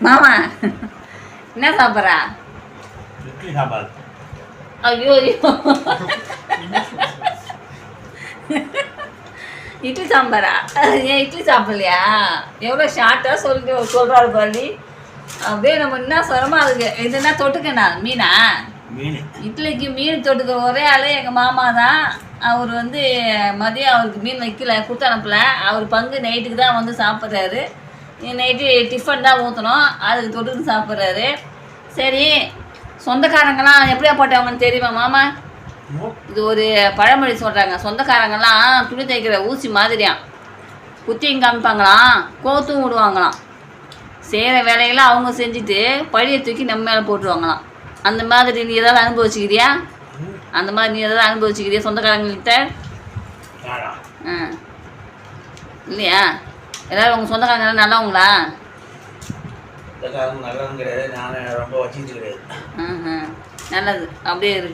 மாமா என்ன சாப்பிட்றா? இட்லி சாம்பார். ஐயோ ஐயோ, இட்லி சாம்பாரா? ஏன் இட்லி சாப்பிடலையா? எவ்வளோ ஷார்ட்டாக சொல்கிறாரு பள்ளி. அப்படியே நம்ம என்ன சொரமாக இருக்கு. இது என்ன தொட்டுக்கண்ணா? மீனா? மீன். இட்லிக்கு மீன் தொட்டுக்கிற ஒரே ஆள் எங்கள் மாமா தான். அவர் வந்து மதியம் அவருக்கு மீன் வைக்கல, கொடுத்து அனுப்பல. அவர் பங்கு நைட்டுக்கு தான் வந்து சாப்பிட்றாரு. நைட்டு டிஃபன் தான் ஊற்றணும், அதுக்கு தொட்டுக்கிட்டு சாப்பிட்றாரு. சரி, சொந்தக்காரங்களாம் எப்படியா போட்டவங்கன்னு தெரியுமா மாமா? இது ஒரு பழமொழி சொல்கிறாங்க. சொந்தக்காரங்கெல்லாம் துணி தைக்கிற ஊசி மாதிரியாம். குத்தியும் காமிப்பாங்களாம், கோத்தும் விடுவாங்களாம். செய்கிற வேலையெல்லாம் அவங்க செஞ்சுட்டு பழியை தூக்கி நம்ம மேலே போட்டுருவாங்களாம். அந்த மாதிரி நீ ஏதாவது அனுபவிச்சுக்கிறியா? அந்த மாதிரி நீ ஏதாவது அனுபவிச்சுக்கிறியா சொந்தக்காரங்கள்கிட்ட? இல்லையா? ஏதாவது உங்கள் சொந்தக்காரங்க நல்லவங்களா? நல்லவங்க கிடையாது, நான் ரொம்ப வச்சுக்கிட்டு கிடையாது. நல்லது, அப்படியே இரு.